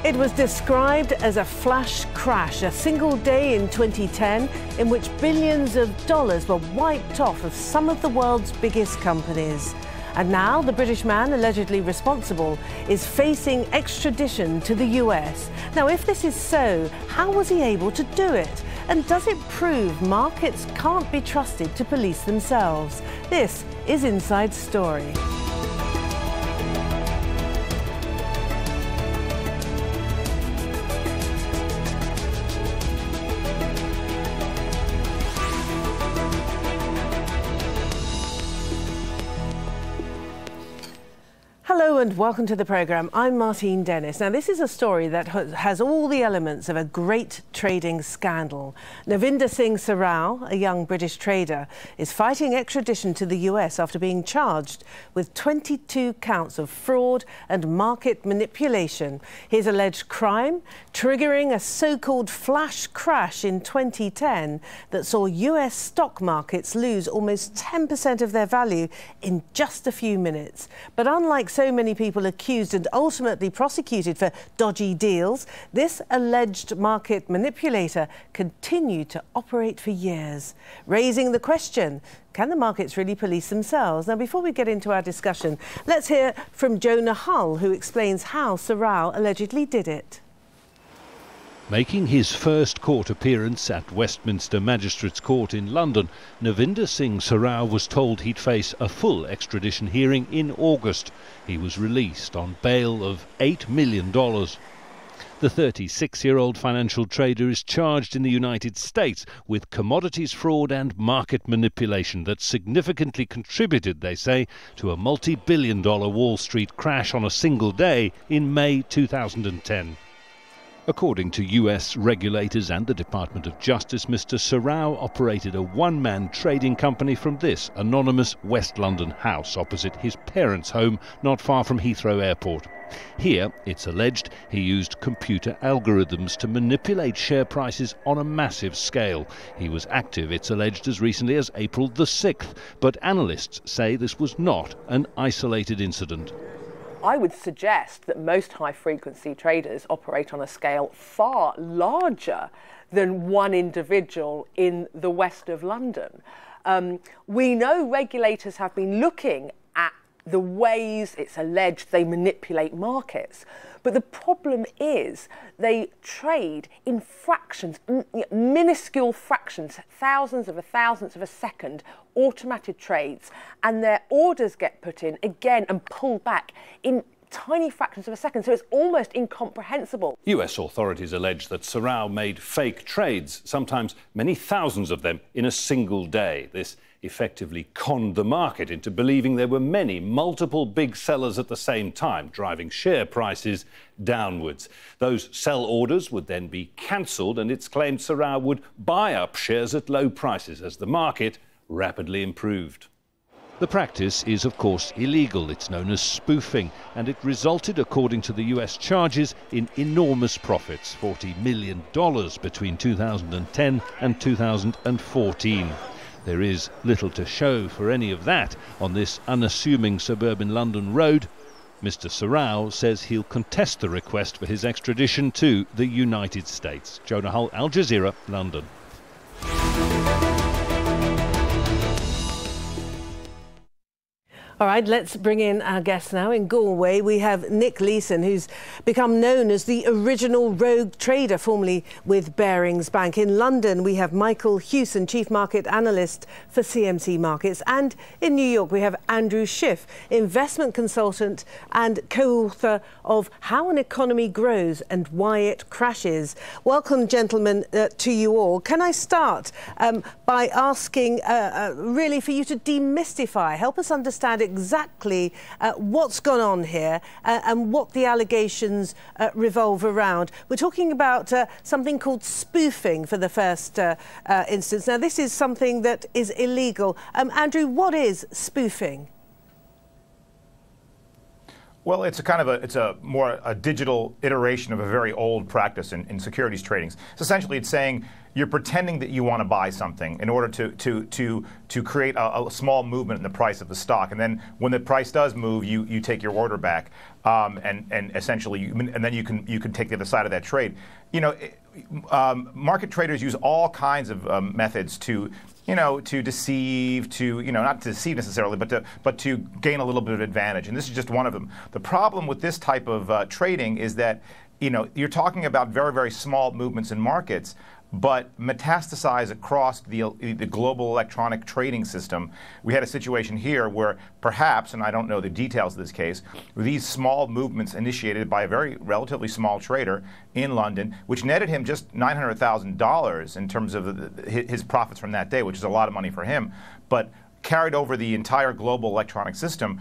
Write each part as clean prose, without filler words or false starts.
It was described as a flash crash, a single day in 2010 in which billions of dollars were wiped off of some of the world's biggest companies. And now the British man allegedly responsible is facing extradition to the US. Now, if this is so, how was he able to do it? And does it prove markets can't be trusted to police themselves? This is Inside Story. Hello and welcome to the programme. I'm Martine Dennis. Now, this is a story that has all the elements of a great trading scandal. Navinder Singh Sarao, a young British trader, is fighting extradition to the US after being charged with 22 counts of fraud and market manipulation. His alleged crime triggering a so-called flash crash in 2010 that saw US stock markets lose almost 10% of their value in just a few minutes. But unlike so many people accused and ultimately prosecuted for dodgy deals, this alleged market manipulator continued to operate for years, raising the question, can the markets really police themselves? Now, before we get into our discussion, let's hear from Jonah Hull, who explains how Sarao allegedly did it. Making his first court appearance at Westminster Magistrates Court in London, Navinder Singh Sarao was told he'd face a full extradition hearing in August. He was released on bail of $8 million. The 36-year-old financial trader is charged in the United States with commodities fraud and market manipulation that significantly contributed, they say, to a multi-billion-dollar Wall Street crash on a single day in May 2010. According to US regulators and the Department of Justice, Mr. Sarao operated a one-man trading company from this anonymous West London house opposite his parents' home not far from Heathrow Airport. Here, it's alleged, he used computer algorithms to manipulate share prices on a massive scale. He was active, it's alleged, as recently as April the 6th, but analysts say this was not an isolated incident. I would suggest that most high-frequency traders operate on a scale far larger than one individual in the west of London. We know regulators have been looking at the ways it's alleged they manipulate markets. But the problem is they trade in fractions, minuscule fractions, thousands of a thousandth of a second, automated trades, and their orders get put in again and pulled back in tiny fractions of a second, so it's almost incomprehensible. US authorities allege that Sarao made fake trades, sometimes many thousands of them, in a single day. This effectively conned the market into believing there were multiple big sellers at the same time, driving share prices downwards. Those sell orders would then be cancelled, and it's claimed Sarao would buy up shares at low prices as the market rapidly improved. The practice is, of course, illegal. It's known as spoofing, and it resulted, according to the US charges, in enormous profits, $40 million between 2010 and 2014. There is little to show for any of that on this unassuming suburban London road. Mr. Sarao says he'll contest the request for his extradition to the United States. Jonah Hull, Al Jazeera, London. All right, let's bring in our guests now. In Galway, we have Nick Leeson, who's become known as the original rogue trader, formerly with Barings Bank. In London, we have Michael Hewson, Chief Market Analyst for CMC Markets. And in New York, we have Andrew Schiff, investment consultant and co-author of How an Economy Grows and Why It Crashes. Welcome, gentlemen, to you all. Can I start by asking, really, for you to demystify, help us understand exactly what's gone on here and what the allegations revolve around. We're talking about something called spoofing for the first instance. Now, this is something that is illegal. Andrew, what is spoofing? Well, it's a more digital iteration of a very old practice in securities trading. So essentially, it's saying you're pretending that you want to buy something in order to create a small movement in the price of the stock, and then when the price does move, you take your order back, and essentially, and then you can take the other side of that trade. You know, market traders use all kinds of methods to deceive, not to deceive necessarily, but to gain a little bit of advantage. And this is just one of them. The problem with this type of trading is that, you're talking about very, very small movements in markets, but metastasize across the global electronic trading system. We had a situation here where perhaps, and I don't know the details of this case, these small movements initiated by a very relatively small trader in London, which netted him just $900,000 in terms of his profits from that day, which is a lot of money for him, but carried over the entire global electronic system.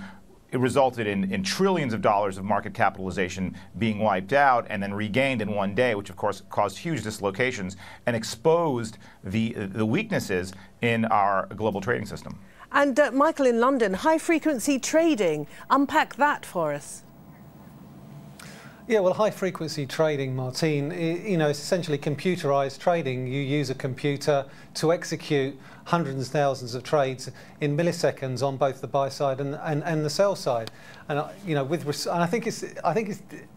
It resulted in trillions of dollars of market capitalization being wiped out and then regained in one day, which of course caused huge dislocations and exposed the weaknesses in our global trading system. And Michael, in London, high-frequency trading, unpack that for us. Yeah, well, high-frequency trading, Martine, it's essentially computerized trading. You use a computer to execute hundreds of thousands of trades in milliseconds on both the buy side and the sell side. And I think it's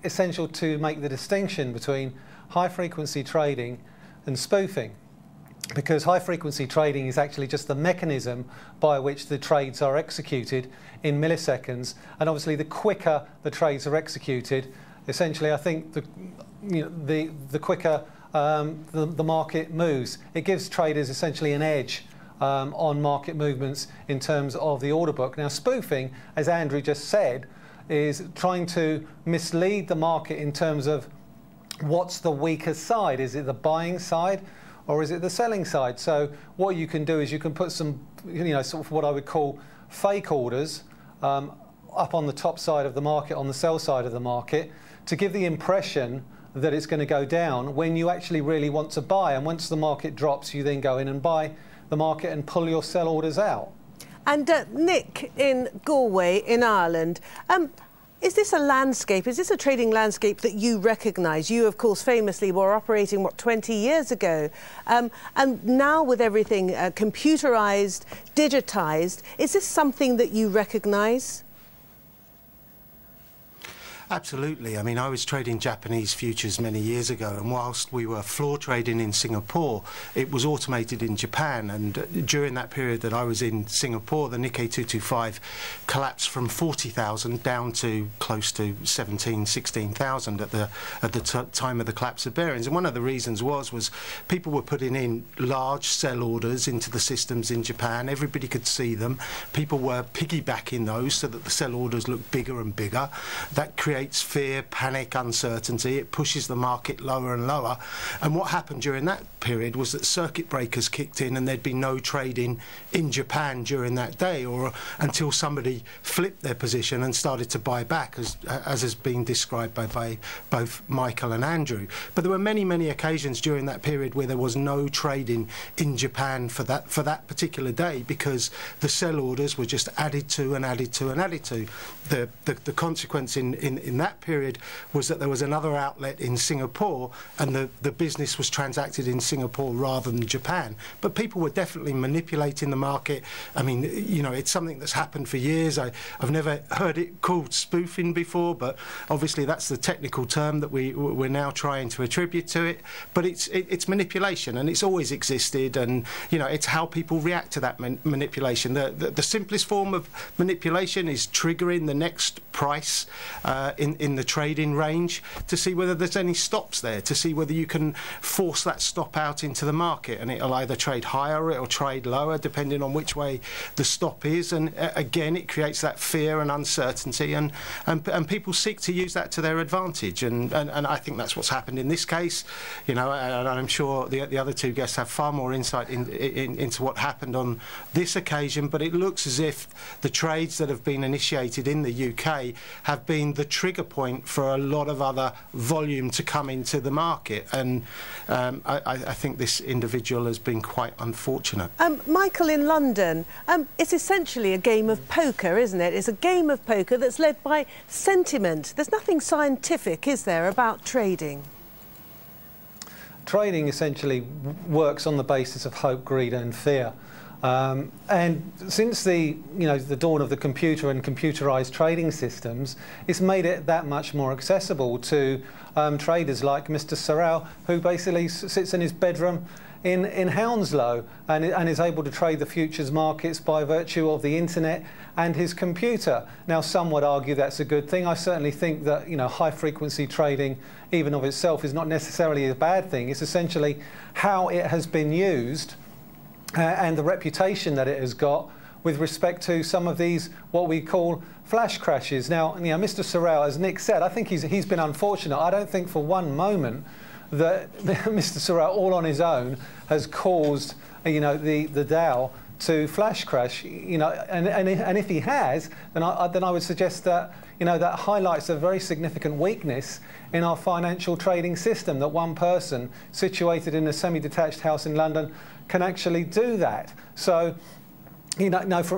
essential to make the distinction between high-frequency trading and spoofing, because high-frequency trading is actually just the mechanism by which the trades are executed in milliseconds, and obviously the quicker the trades are executed, essentially, I think the quicker the market moves. It gives traders essentially an edge on market movements in terms of the order book. Now, spoofing, as Andrew just said, is trying to mislead the market in terms of what's the weaker side. Is it the buying side or is it the selling side? So what you can do is you can put some, sort of what I would call fake orders up on the top side of the market, on the sell side of the market, to give the impression that it's going to go down when you actually really want to buy. And once the market drops, you then go in and buy the market and pull your sell orders out. And Nick, in Galway, in Ireland, is this a landscape, is this a trading landscape that you recognise? You, of course, famously were operating, 20 years ago? And now with everything computerised, digitised, is this something that you recognise? Absolutely. I mean, I was trading Japanese futures many years ago, and whilst we were floor trading in Singapore, it was automated in Japan. And during that period that I was in Singapore, the Nikkei 225 collapsed from 40,000 down to close to 16,000 at the time of the collapse of Barings. And one of the reasons was people were putting in large sell orders into the systems in Japan. Everybody could see them. People were piggybacking those so that the sell orders looked bigger and bigger. That creates fear, panic, uncertainty. It pushes the market lower and lower. And what happened during that period was that circuit breakers kicked in and there'd be no trading in Japan during that day, or until somebody flipped their position and started to buy back, as has been described by both Michael and Andrew. But there were many, many occasions during that period where there was no trading in Japan for that particular day, because the sell orders were just added to and added to and added to. The consequence in that period was that there was another outlet in Singapore, and the business was transacted in Singapore rather than Japan. But people were definitely manipulating the market. I mean, it's something that's happened for years. I've never heard it called spoofing before, but obviously that's the technical term that we're now trying to attribute to it. But it's manipulation, and it's always existed, and it's how people react to that manipulation. The simplest form of manipulation is triggering the next price in the trading range to see whether there's any stops there, to see whether you can force that stop out into the market, and it'll either trade higher or it'll trade lower depending on which way the stop is. And again, it creates that fear and uncertainty, and people seek to use that to their advantage, and I think that's what's happened in this case. And I'm sure the other two guests have far more insight into what happened on this occasion, but it looks as if the trades that have been initiated in the UK have been the trigger trigger point for a lot of other volume to come into the market. And I think this individual has been quite unfortunate. Michael, in London, it's essentially a game of poker, isn't it? It's a game of poker that's led by sentiment. There's nothing scientific, is there, about trading? Trading essentially works on the basis of hope, greed and fear. And since the dawn of the computer and computerized trading systems, it's made it that much more accessible to traders like Mr. Sorrell, who basically sits in his bedroom in Hounslow and is able to trade the futures markets by virtue of the internet and his computer. Now, some would argue that's a good thing. I certainly think that high frequency trading, even of itself, is not necessarily a bad thing. It's essentially how it has been used and the reputation that it has got with respect to some of these what we call flash crashes. Now, Mr. Sorrell, as Nick said, I think he's been unfortunate. I don't think for one moment that Mr. Sorrell, all on his own, has caused the Dow to flash crash. And if he has, then I would suggest that that highlights a very significant weakness in our financial trading system, that one person situated in a semi-detached house in London can actually do that. So,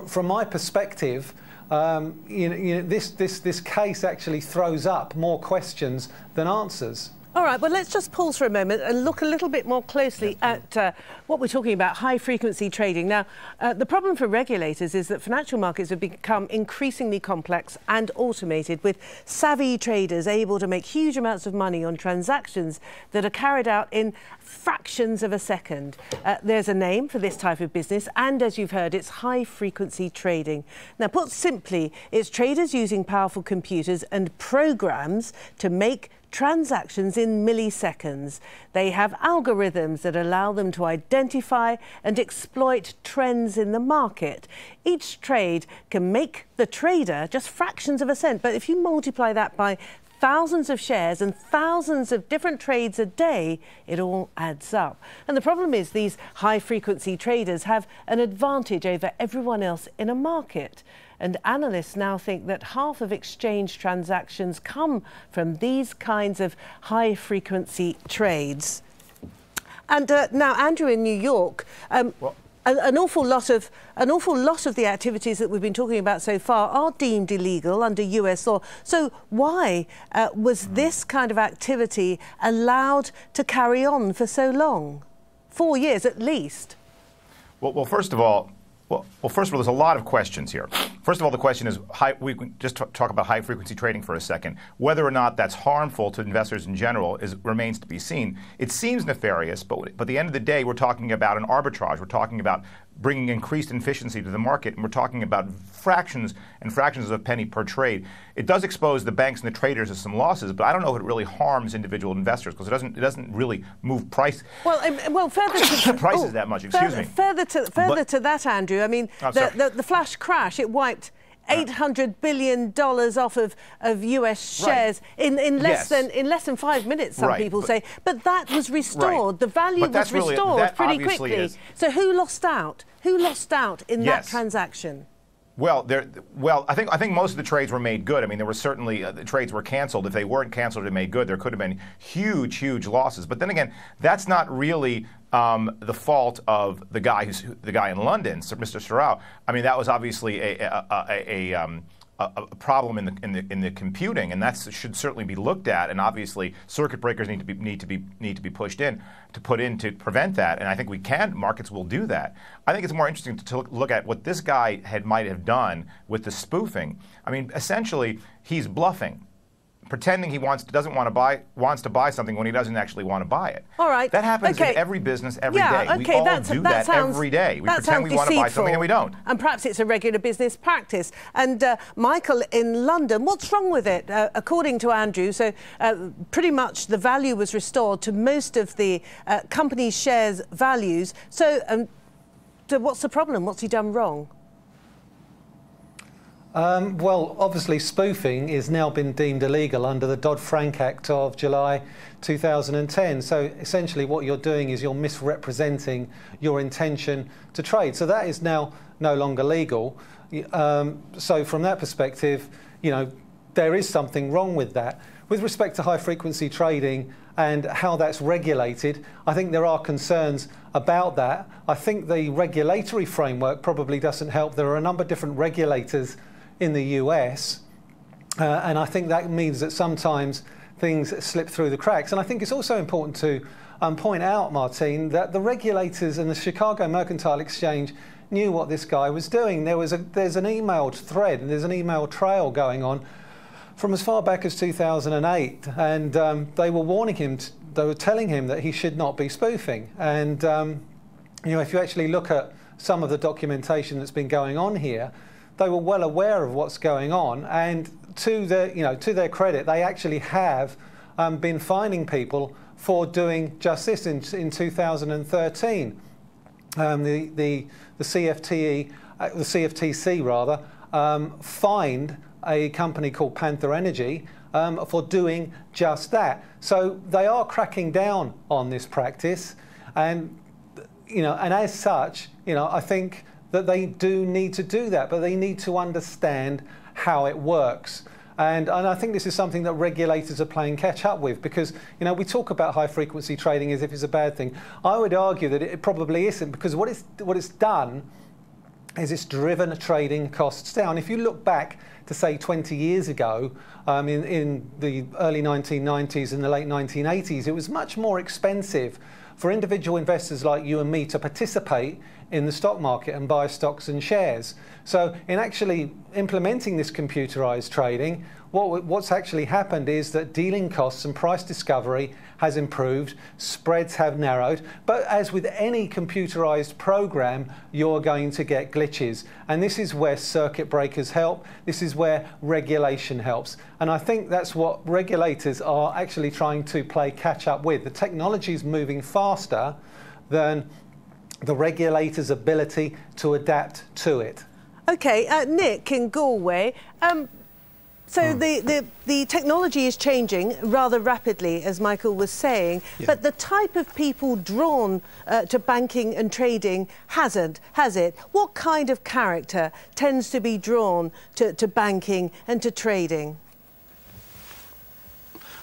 from my perspective, this case actually throws up more questions than answers. All right, well, let's just pause for a moment and look a little bit more closely at what we're talking about, high-frequency trading. Now, the problem for regulators is that financial markets have become increasingly complex and automated, with savvy traders able to make huge amounts of money on transactions that are carried out in fractions of a second. There's a name for this type of business, and as you've heard, it's high-frequency trading. Now, put simply, it's traders using powerful computers and programs to make transactions in milliseconds. They have algorithms that allow them to identify and exploit trends in the market. Each trade can make the trader just fractions of a cent, but if you multiply that by thousands of shares and thousands of different trades a day, it all adds up. And the problem is these high-frequency traders have an advantage over everyone else in a market. And analysts now think that half of exchange transactions come from these kinds of high-frequency trades. And now, Andrew, in New York, an awful lot of the activities that we've been talking about so far are deemed illegal under US law. So why was this kind of activity allowed to carry on for so long? 4 years at least. Well, first of all, there's a lot of questions here. First of all, the question is, we can just talk about high-frequency trading for a second. Whether or not that's harmful to investors in general remains to be seen. It seems nefarious, but at the end of the day, we're talking about an arbitrage. We're talking about bringing increased efficiency to the market, and we're talking about fractions and fractions of a penny per trade. It does expose the banks and the traders to some losses, but I don't know if it really harms individual investors, because it doesn't really move price. Well, further to prices that much. Excuse me. Further to that, Andrew. I mean, the flash crash, it wiped $800 billion off of US shares in less than 5 minutes, some people say. But that was restored. The value was restored pretty quickly. So who lost out? Who lost out in that transaction? Well, I think most of the trades were made good. I mean, there were certainly the trades were canceled. If they weren't canceled and made good, there could have been huge losses. But then again, that's not really the fault of the guy in London, Mr. Sorrell. I mean, that was obviously a problem in the computing, and that should certainly be looked at. And obviously, circuit breakers need to be pushed in to prevent that. And I think markets will do that. I think it's more interesting to look at what this guy might have done with the spoofing. I mean, essentially, he's bluffing, pretending he wants to buy something when he doesn't actually want to buy it. All right. That happens in every business every day. Okay, we all do that every day. We pretend we want to buy something and we don't. And perhaps it's a regular business practice. And Michael, in London, what's wrong with it? According to Andrew, so pretty much the value was restored to most of the company's shares values. So what's the problem? What's he done wrong? Well, obviously spoofing is now been deemed illegal under the Dodd-Frank Act of July 2010. So essentially what you're doing is you're misrepresenting your intention to trade. So that is now no longer legal. So from that perspective, there is something wrong with that. With respect to high-frequency trading and how that's regulated, I think there are concerns about that. I think the regulatory framework probably doesn't help. There are a number of different regulators in the US, and I think that means that sometimes things slip through the cracks. And I think it's also important to point out, Martine, that the regulators and the Chicago Mercantile Exchange knew what this guy was doing. There's an emailed thread and there's an email trail going on from as far back as 2008, and they were warning him, they were telling him that he should not be spoofing. And you know, if you actually look at some of the documentation that's been going on here, they were well aware of what's going on, and to their credit, they actually have been fining people for doing just this. In 2013, the CFTC rather fined a company called Panther Energy for doing just that. So they are cracking down on this practice, and and as such, I think that they do need to do that, but they need to understand how it works. And I think this is something that regulators are playing catch up with, because we talk about high frequency trading as if it's a bad thing. I would argue that it probably isn't, because what it's done is it's driven trading costs down. If you look back to say 20 years ago, in the early 1990s and the late 1980s, it was much more expensive for individual investors like you and me to participate in the stock market and buy stocks and shares. So in actually implementing this computerized trading, what's actually happened is that dealing costs and price discovery has improved, spreads have narrowed, but as with any computerized program, you're going to get glitches. And this is where circuit breakers help, this is where regulation helps. And I think that's what regulators are actually trying to play catch up with. The technology is moving faster than the regulator's ability to adapt to it. Okay, Nick in Galway. So the technology is changing rather rapidly, as Michael was saying, but the type of people drawn to banking and trading hasn't, has it? What kind of character tends to be drawn to banking and to trading?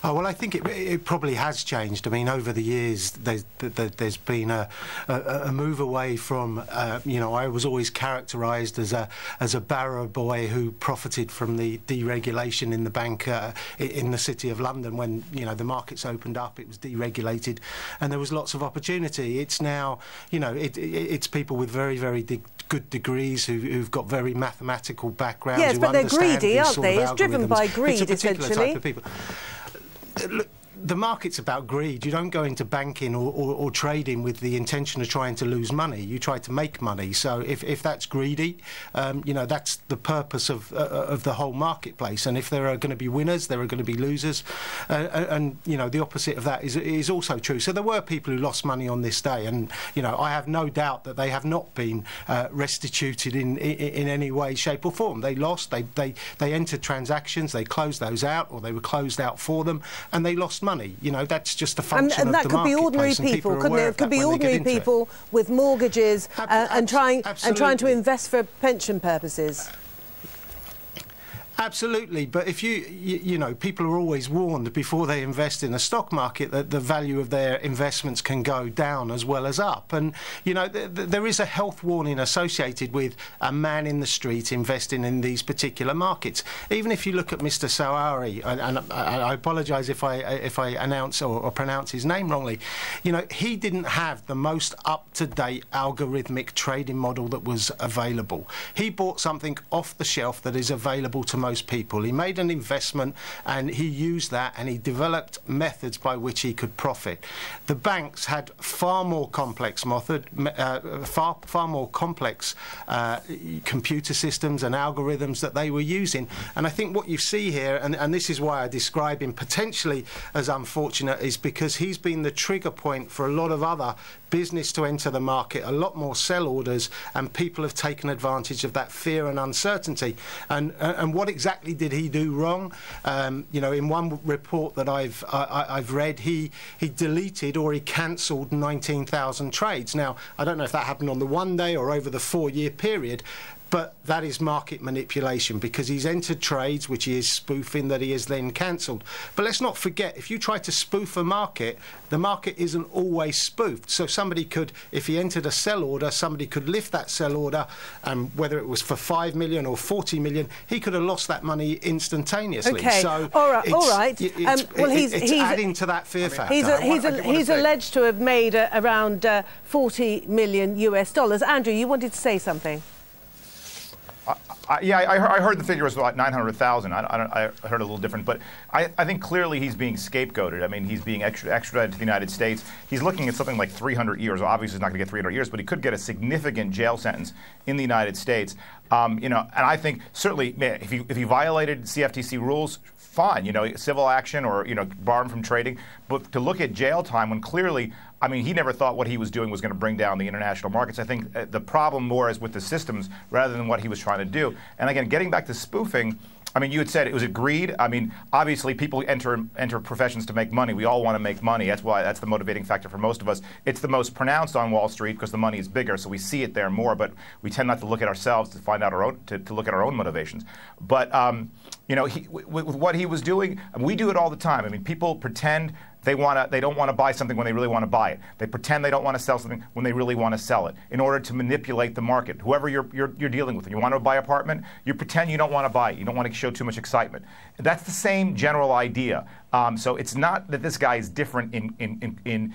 Oh, well, I think it probably has changed. I mean, over the years, there's been a move away from, I was always characterised as a barrow boy who profited from the deregulation in the bank in the City of London when, the markets opened up, it was deregulated, and there was lots of opportunity. It's now, it's people with very, very good degrees who've got very mathematical backgrounds. Yes, but they're greedy, aren't they? It's driven by greed, it's a particular essentially. type of people. Look, the market's about greed. You don't go into banking or trading with the intention of trying to lose money. You try to make money. So if that's greedy, that's the purpose of the whole marketplace. And if there are going to be winners, there are going to be losers. And the opposite of that is also true. So there were people who lost money on this day. And, I have no doubt that they have not been restituted in any way, shape or form. They lost. They entered transactions. They closed those out, or they were closed out for them, and they lost money. That's just a function and of that the could be ordinary people, couldn't it? It could be ordinary people with mortgages and trying to invest for pension purposes. Absolutely, but if people are always warned before they invest in a stock market that the value of their investments can go down as well as up. And, there is a health warning associated with a man in the street investing in these particular markets. Even if you look at Mr. Sawari, and I apologise if I announce or pronounce his name wrongly, he didn't have the most up-to-date algorithmic trading model that was available. He bought something off the shelf that is available to most people. He made an investment and he used that, and he developed methods by which he could profit. The banks had far more complex far more complex computer systems and algorithms that they were using. And I think what you see here, and this is why I describe him potentially as unfortunate, is because he's been the trigger point for a lot of other business to enter the market, a lot more sell orders, and people have taken advantage of that fear and uncertainty. And what exactly did he do wrong? In one report that I've read, he deleted or he cancelled 19,000 trades. Now, I don't know if that happened on the one day or over the 4-year period, but that is market manipulation because he's entered trades which he is spoofing that he has then cancelled. But let's not forget, if you try to spoof a market, the market isn't always spoofed. So somebody could, if he entered a sell order, somebody could lift that sell order, and whether it was for 5 million or 40 million, he could have lost that money instantaneously. Okay, so all right. Well, he's adding to that fear factor. He's alleged to have made around $40 million US. Andrew, you wanted to say something? Yeah, I heard the figure was like 900,000. I heard a little different, but I think clearly he's being scapegoated. I mean, he's being extradited to the United States. He's looking at something like 300 years. Obviously, he's not going to get 300 years, but he could get a significant jail sentence in the United States. And I think certainly if he violated CFTC rules, fine, civil action or, bar him from trading. But to look at jail time when clearly, he never thought what he was doing was going to bring down the international markets. I think the problem more is with the systems rather than what he was trying to do. And again, getting back to spoofing, you had said it was a greed. Obviously, people enter professions to make money. We all want to make money. That's the motivating factor for most of us. It's the most pronounced on Wall Street because the money is bigger, so we see it there more. But we tend not to look at ourselves to find out to look at our own motivations. But with what he was doing, we do it all the time. People pretend they don't want to buy something when they really want to buy it. They pretend they don't want to sell something when they really want to sell it in order to manipulate the market. Whoever you're dealing with, when you want to buy an apartment, you pretend you don't want to buy it. You don't want to show too much excitement. That's the same general idea. So it's not that this guy is different in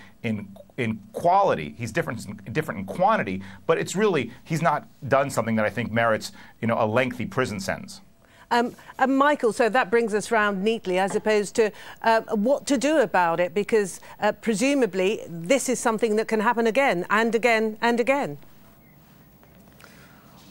quality. He's different in quantity, but it's really he's not done something that I think merits a lengthy prison sentence. Michael, so that brings us round neatly as opposed to what to do about it, because presumably this is something that can happen again and again and again.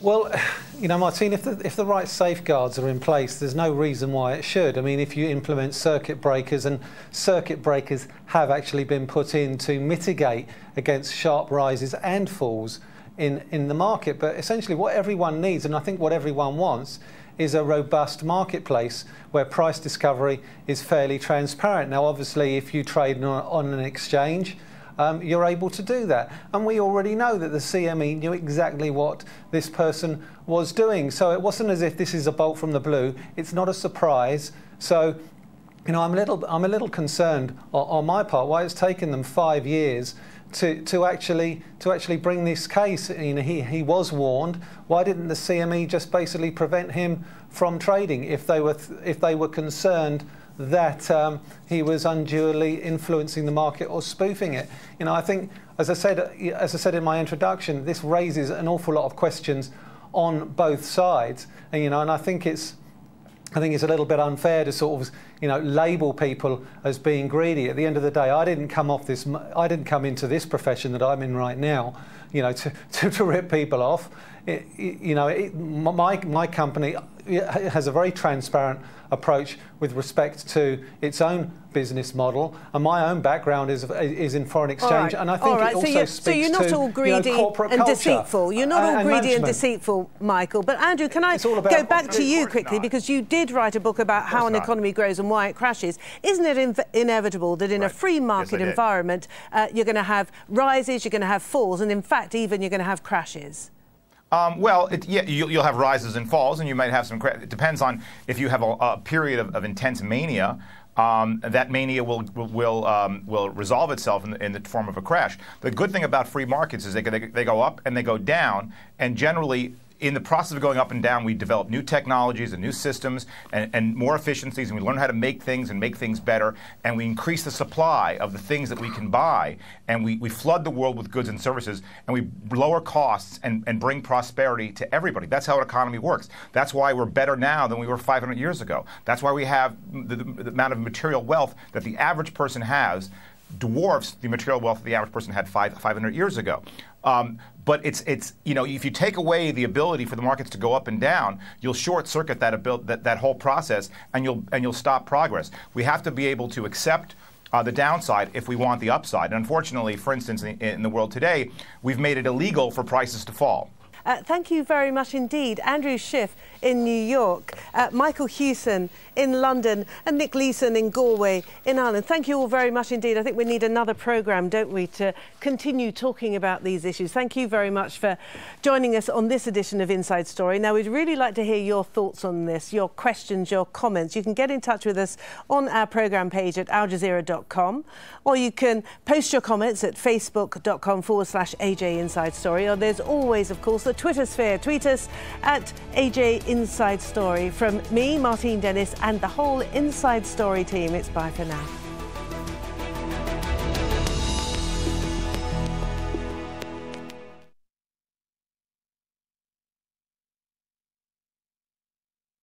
Well, Martine, if the right safeguards are in place, there's no reason why it should. If you implement circuit breakers, and circuit breakers have actually been put in to mitigate against sharp rises and falls in the market. But essentially what everyone needs, and I think what everyone wants, is a robust marketplace where price discovery is fairly transparent. Now, obviously, if you trade on an exchange, you're able to do that. And we already know that the CME knew exactly what this person was doing. So it wasn't as if this is a bolt from the blue. It's not a surprise. So, I'm a little concerned on my part why it's taken them 5 years to actually bring this case. He was warned. Why didn't the CME just basically prevent him from trading if they were concerned that he was unduly influencing the market or spoofing it? I think, as I said in my introduction, this raises an awful lot of questions on both sides, and I think it's a little bit unfair to sort of, label people as being greedy. At the end of the day, I didn't come into this profession that I'm in right now, to rip people off. My company has a very transparent approach with respect to its own business model, and my own background is in foreign exchange, and I think it also speaks to so you're not all greedy and deceitful. You're not all greedy and deceitful, Michael. But Andrew, can I go back to you quickly, because you did write a book about how an economy grows and why it crashes. Isn't it inevitable that in a free market environment you're going to have rises, you're going to have falls, and in fact even you're going to have crashes? You'll have rises and falls, and you might have some. It depends on if you have a period of intense mania. That mania will resolve itself in the form of a crash. The good thing about free markets is they go up and they go down, and generally, in the process of going up and down, we develop new technologies and new systems and more efficiencies, and we learn how to make things and make things better, and we increase the supply of the things that we can buy, and we flood the world with goods and services, and we lower costs and bring prosperity to everybody. That's how an economy works. That's why we're better now than we were 500 years ago. That's why we have the amount of material wealth that the average person has dwarfs the material wealth that the average person had 500 years ago. But it's if you take away the ability for the markets to go up and down, you'll short circuit that whole process, and you'll stop progress. We have to be able to accept the downside if we want the upside. And unfortunately, for instance, in the world today, we've made it illegal for prices to fall. Thank you very much indeed. Andrew Schiff in New York, Michael Hewson in London, and Nick Leeson in Galway in Ireland. Thank you all very much indeed. I think we need another programme, don't we, to continue talking about these issues. Thank you very much for joining us on this edition of Inside Story. Now, we'd really like to hear your thoughts on this, your questions, your comments. You can get in touch with us on our programme page at aljazeera.com, or you can post your comments at facebook.com/AJ Inside Story, or there's always, of course, the Twitter sphere. Tweet us at AJ Inside Story. From me, Martine Dennis, and the whole Inside Story team, it's bye for now.